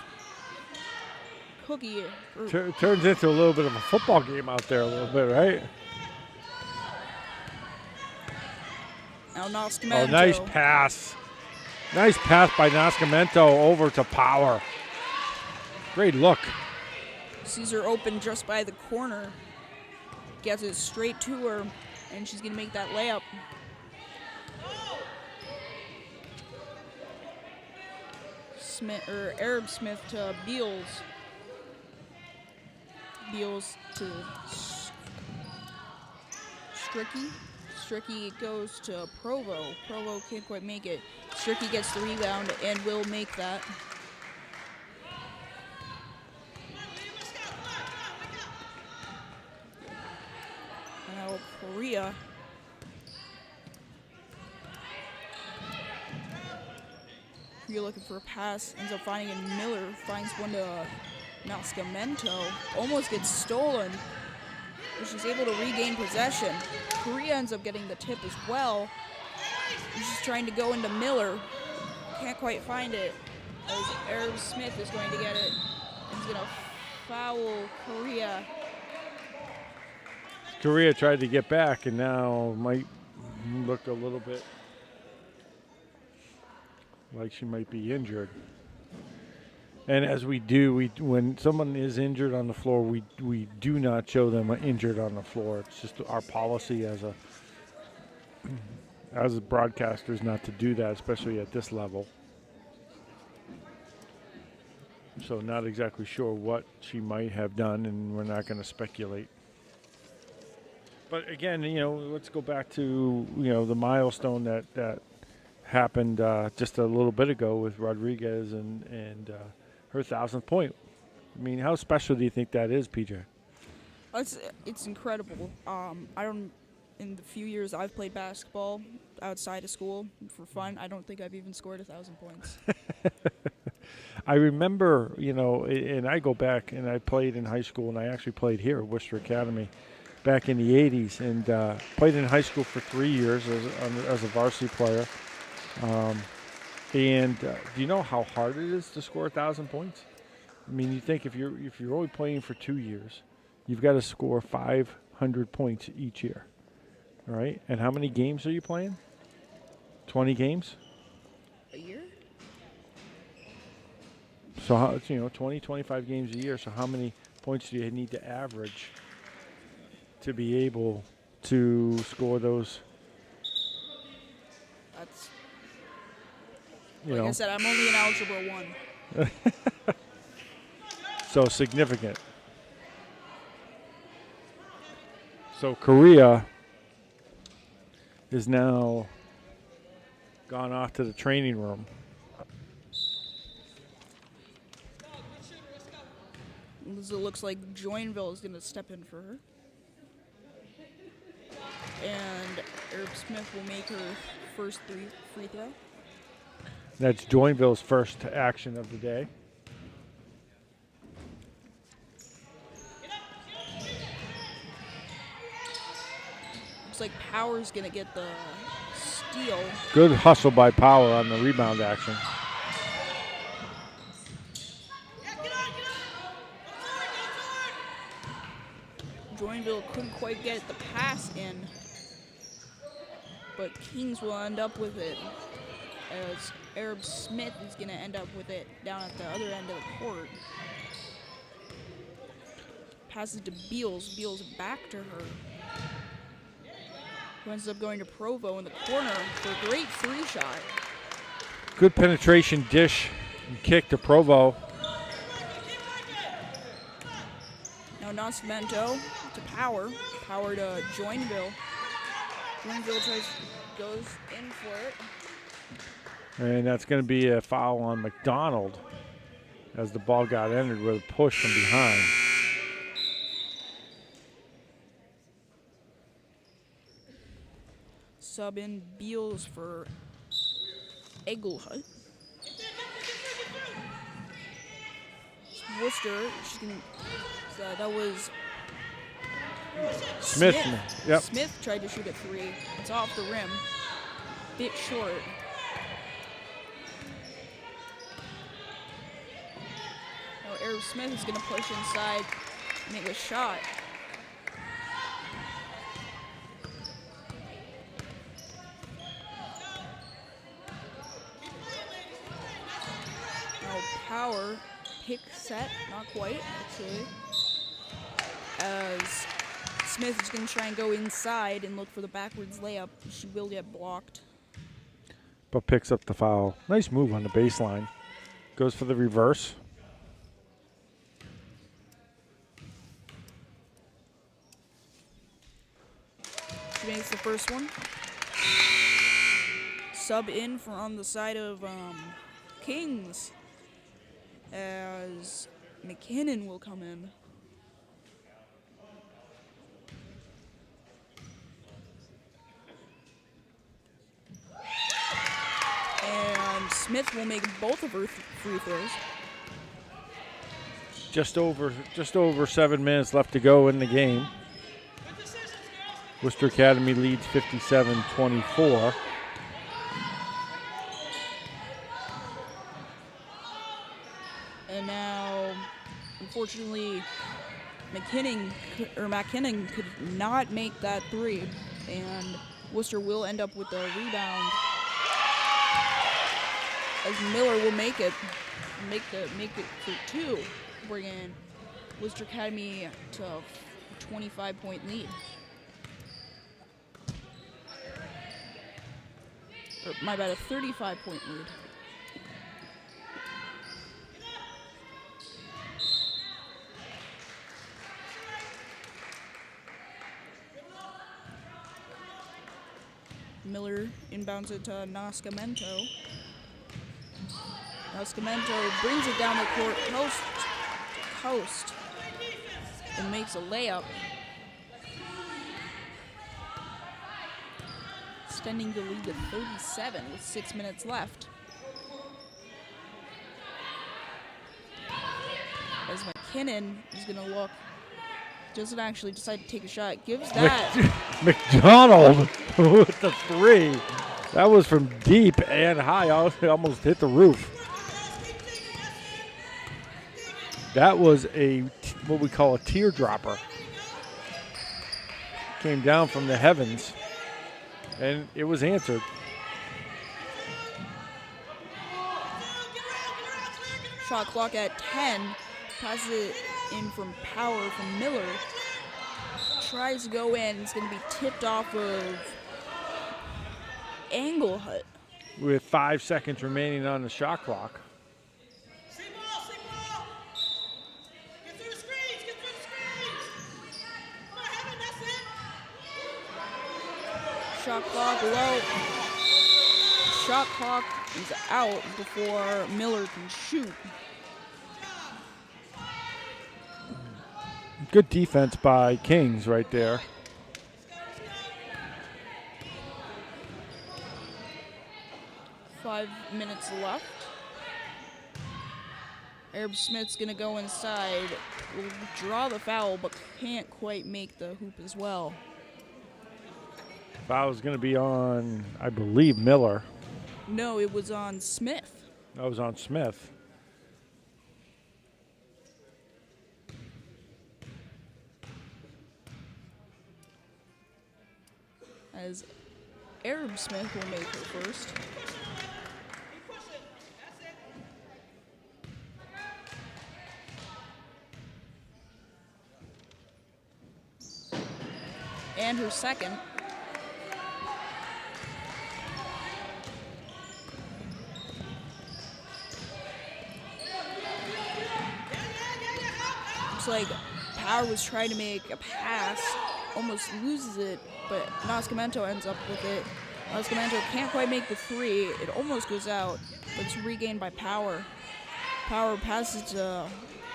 cookie. Turns into a little bit of a football game out there a little bit, right? Now Nascimento. Oh, nice pass. Nice pass by Nascimento over to Power. Great look. Sees her open just by the corner. Gets it straight to her, and she's going to make that layup. Arab Smith to Beals. Beals to Stricky. Stricky goes to Provo. Provo can't quite make it. Stricky gets the rebound and will make that. Now Correa. You're looking for a pass, ends up finding it. Miller finds one to Nascimento, almost gets stolen, but she's able to regain possession. Correa ends up getting the tip as well. She's trying to go into Miller, can't quite find it, as Arab Smith is going to get it, and he's going to foul Correa. Correa tried to get back, and now might look a little bit like she might be injured. And as we do, when someone is injured on the floor, we do not show them injured on the floor. It's just our policy as broadcasters not to do that, especially at this level. So not exactly sure what she might have done, and we're not going to speculate. But again, let's go back to the milestone that happened just a little bit ago with Rodriguez and her 1,000th point. I mean, how special do you think that is, PJ? It's incredible. In the few years I've played basketball outside of school for fun, I don't think I've even scored 1,000 points. I remember, and I go back, and I played in high school, and I actually played here at Worcester Academy back in the 80s, and played in high school for 3 years as a varsity player. And do you know how hard it is to score 1,000 points? I mean, you think if you're only playing for 2 years, you've got to score 500 points each year, all right? And how many games are you playing? 20 games? A year? So, 20, 25 games a year. So how many points do you need to average to be able to score those? That's... Like I said, I'm only in Algebra 1. So significant. So Correa is now gone off to the training room. It looks like Joinville is going to step in for her. And Arab Smith will make her first free throw. That's Joinville's first action of the day. Looks like Power's going to get the steal. Good hustle by Power on the rebound action. Joinville couldn't quite get the pass in, but Kings will end up with it as Arab Smith is going to end up with it down at the other end of the court. Passes to Beals. Beals back to her. Who ends up going to Provo in the corner for a great three shot. Good penetration dish and kick to Provo. Now Nascimento to Power. Power to Joinville. Joinville goes in for it. And that's going to be a foul on McDonald as the ball got entered with a push from behind. Sub in Beals for Egelhut. Worcester, that was Smith. Yep. Smith tried to shoot a three. It's off the rim. Bit short. Now Arab Smith is going to push inside, make a shot. Now Power pick set, not quite actually. As Smith is going to try and go inside and look for the backwards layup. She will get blocked. But picks up the foul. Nice move on the baseline. Goes for the reverse. She makes the first one. Sub in for on the side of Kings as McKinnon will come in. And Smith will make both of her free throws. Just over 7 minutes left to go in the game. Worcester Academy leads 57-24. And now, unfortunately, McKinnon could not make that three, and Worcester will end up with the rebound. As Miller will make it for two, bringing Worcester Academy to a 25-point lead. Or, my bad, a 35-point lead. Miller inbounds it to Nascimento. Nascimento brings it down the court coast to coast and makes a layup. Extending the lead to 37 with 6 minutes left. As McKinnon is going to look, doesn't actually decide to take a shot, gives that. McDonald with the three. That was from deep and high. Almost hit the roof. That was what we call a teardropper. Came down from the heavens, and it was answered. Shot clock at 10. Passes it in from Power from Miller. Tries to go in. It's going to be tipped off of Engelhut. With 5 seconds remaining on the shot clock. Shot clock low. Shot clock is out before Miller can shoot. Good defense by Kings right there. 5 minutes left. Arab Smith's going to go inside, will draw the foul, but can't quite make the hoop as well. Foul is going to be on, I believe, Miller. No, it was on Smith. That was on Smith. As Arab Smith will make her first. And her second. Looks like Power was trying to make a pass, almost loses it, but Nascimento ends up with it. Nascimento can't quite make the three. It almost goes out, but it's regained by Power. Power passes to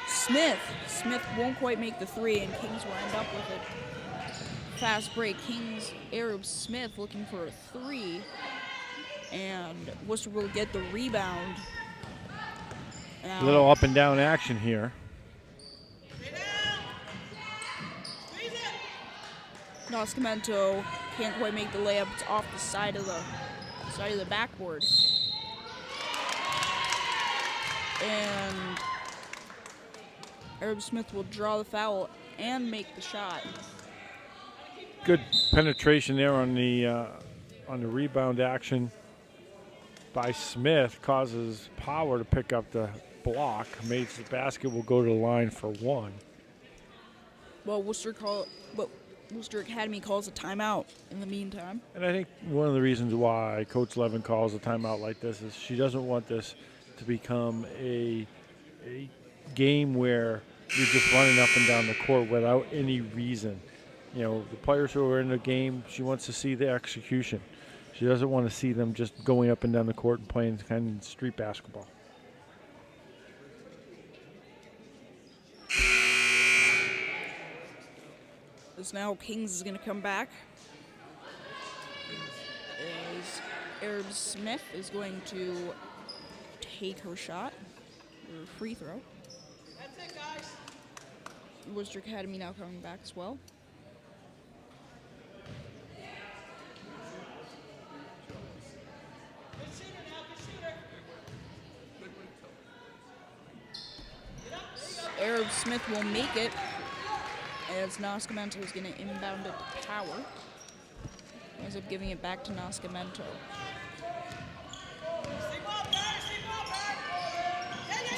Smith. Smith won't quite make the three, and Kings will end up with it. Fast break. Kings, Arab Smith looking for a three, and Worcester will get the rebound. A little up and down action here. Nascimento can't quite make the layup. It's off the side of the backboard. And Arab Smith will draw the foul and make the shot. Good penetration there on the rebound action by Smith, causes Power to pick up the block. Makes the basket, will go to the line for one. Well, Worcester Academy calls a timeout in the meantime. And I think one of the reasons why Coach Levin calls a timeout like this is she doesn't want this to become a game where you're just running up and down the court without any reason. You know, the players who are in the game, she wants to see the execution. She doesn't want to see them just going up and down the court and playing kind of street basketball. As now Kings is going to come back. As Arab Smith is going to take her shot, or free throw. That's it, guys. Worcester Academy now coming back as well. Arab Smith will make it, as Nascimento is going to inbound it to Power. Ends up giving it back to Nascimento.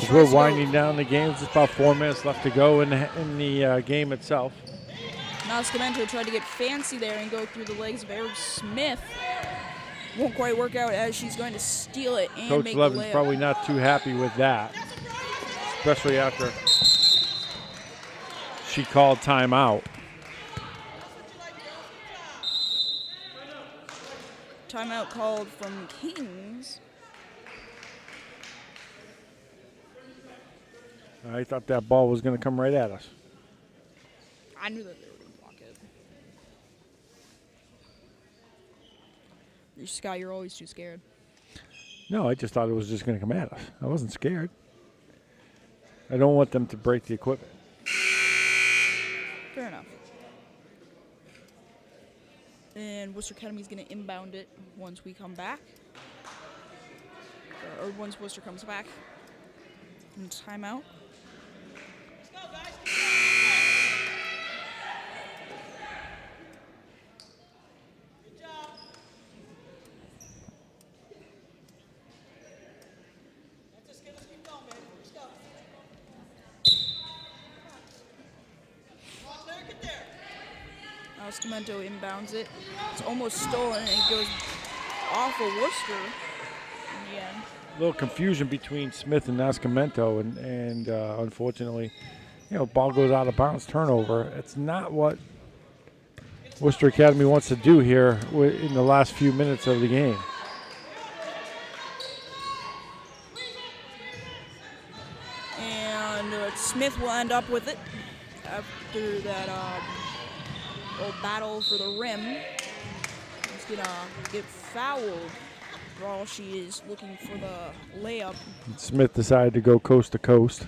As we're winding down the game, there's about 4 minutes left to go in the game itself. Nascimento tried to get fancy there and go through the legs of Arab Smith. Won't quite work out, as she's going to steal it and Coach make Levin's the layup. probably not too happy with that, especially after she called timeout. Timeout called from Kings. I thought that ball was going to come right at us. I knew that they were going to block it. Scott, you're always too scared. No, I just thought it was just going to come at us. I wasn't scared. I don't want them to break the equipment. Fair enough. And Worcester Academy is going to inbound it once we come back. Or once Worcester comes back. And timeout. Let's go, guys. Good job. Let's keep going, man. Let's go. Nascimento inbounds it. It's almost stolen, and it goes off of Worcester in the end. A little confusion between Smith and Nascimento, and unfortunately, ball goes out of bounds, turnover. It's not what Worcester Academy wants to do here in the last few minutes of the game. And Smith will end up with it after that little battle for the rim. He's going to get fouled ball. She is looking for the layup. Smith decided to go coast to coast.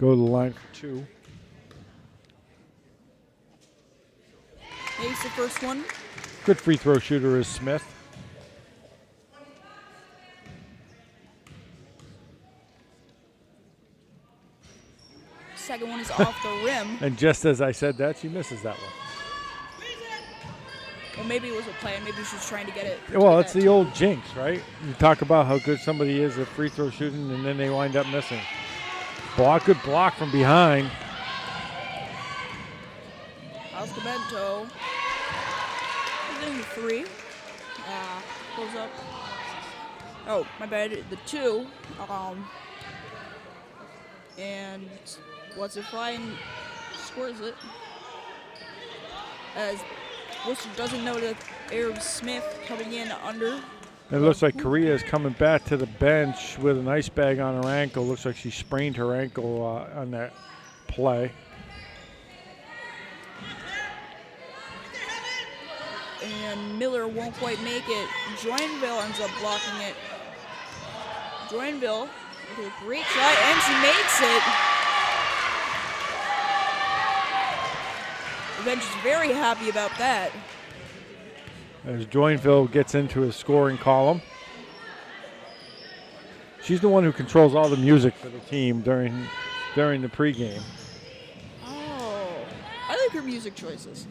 Go to the line for 2. Makes the first one. Good free throw shooter is Smith. Second one is off the rim. And just as I said that, she misses that one. Well, maybe it was a play. Maybe she was trying to get it. Well, it's the old jinx, right? You talk about how good somebody is at free throw shooting, and then they wind up missing. Good block from behind. Alcamento. Hitting the 3. Goes up. Oh, my bad. The 2. And what's it flying? Scores it. As Worcester doesn't know that Arab Smith coming in under. It looks like Korea is coming back to the bench with an ice bag on her ankle. Looks like she sprained her ankle on that play. And Miller won't quite make it. Joinville ends up blocking it. Joinville with a great shot, and she makes it. The bench is very happy about that. As Joinville gets into his scoring column. She's the one who controls all the music for the team during the pregame. Oh, I like her music choices.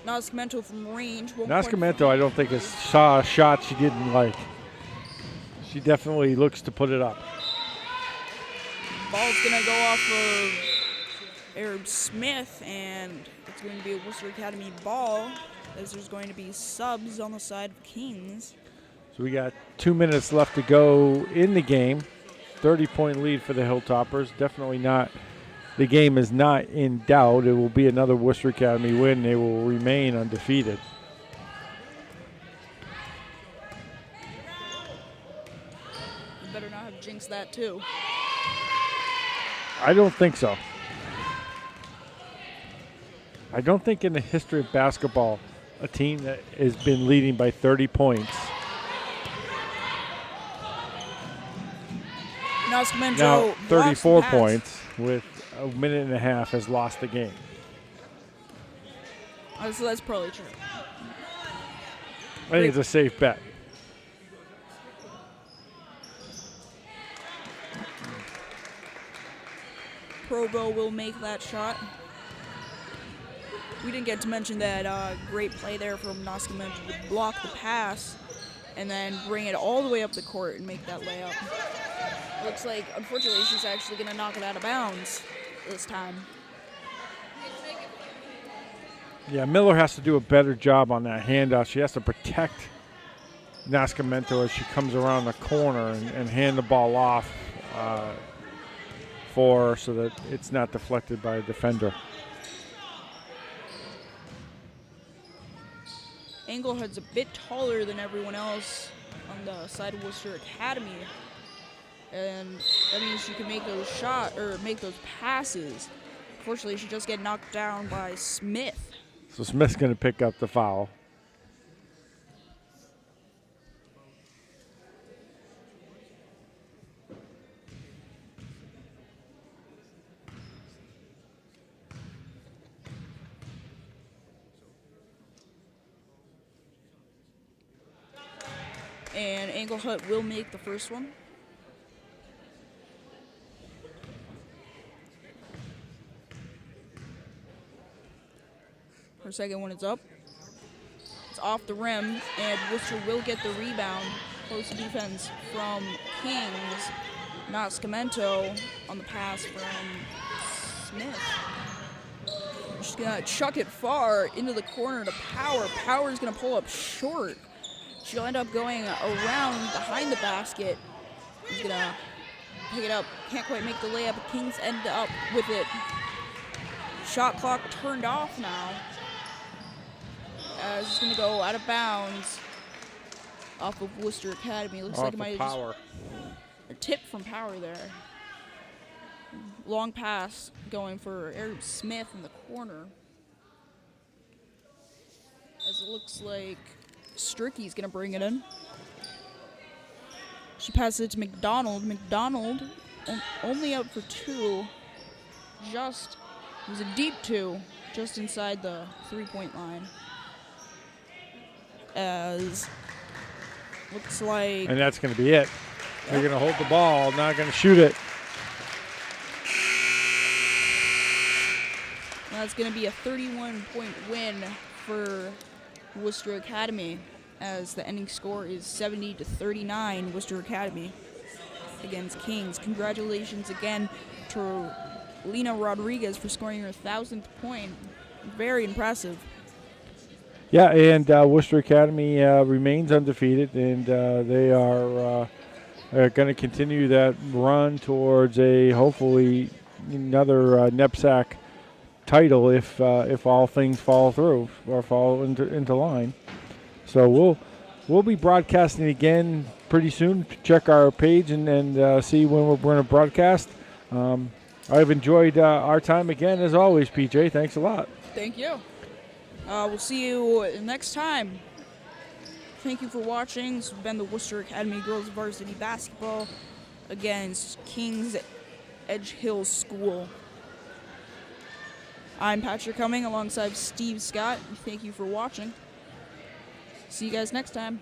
Nascimento from range. Nascimento, I don't think saw a shot she didn't like. She definitely looks to put it up. Ball's going to go off of Arab Smith, and it's going to be a Worcester Academy ball, as there's going to be subs on the side of Kings. So we got 2 minutes left to go in the game. 30-point lead for the Hilltoppers. Definitely not. The game is not in doubt. It will be another Worcester Academy win. They will remain undefeated. You better not have jinxed that too. I don't think so. I don't think in the history of basketball, a team that has been leading by 30 points. Nascimento Now 34 points with a minute and a half has lost the game. So that's probably true. I think it's a safe bet. Provo will make that shot. We didn't get to mention that great play there from Nascimento to block the pass and then bring it all the way up the court and make that layup. Looks like, unfortunately, she's actually going to knock it out of bounds this time. Yeah, Miller has to do a better job on that handoff. She has to protect Nascimento as she comes around the corner and hand the ball off for her so that it's not deflected by a defender. Englehead's a bit taller than everyone else on the side of Worcester Academy, and that means she can make those shots or make those passes. Unfortunately, she just get knocked down by Smith. So Smith's going to pick up the foul. And Englehead will make the first one. Her second one is up. It's off the rim, and Worcester will get the rebound. Close defense from Kings. Nascimento on the pass from Smith. She's going to chuck it far into the corner to Power. Power's going to pull up short. She'll end up going around behind the basket. He's going to pick it up. Can't quite make the layup. Kings end up with it. Shot clock turned off now. As it's going to go out of bounds off of Worcester Academy. Looks like it might have just a tip from Power there. long pass going for Eric Smith in the corner. As it looks like Stricky's going to bring it in. She passes it to McDonald. McDonald only out for 2. It was a deep 2, just inside the 3-point line. As looks like... And that's going to be it. They're going to hold the ball, not going to shoot it. That's going to be a 31-point win for Worcester Academy, as the ending score is 70-39, Worcester Academy against Kings. Congratulations again to Lena Rodriguez for scoring her 1,000th point. Very impressive. Yeah, and Worcester Academy remains undefeated, and they are going to continue that run towards a hopefully another NEPSAC title if all things fall through or fall into line. So we'll be broadcasting again pretty soon. Check our page and see when we're going to broadcast. I've enjoyed our time again, as always, PJ. Thanks a lot. Thank you. We'll see you next time. Thank you for watching. This has been the Worcester Academy Girls Varsity Basketball against King's-EdgeHill School. I'm Patrick Cumming alongside Steve Scott. Thank you for watching. See you guys next time.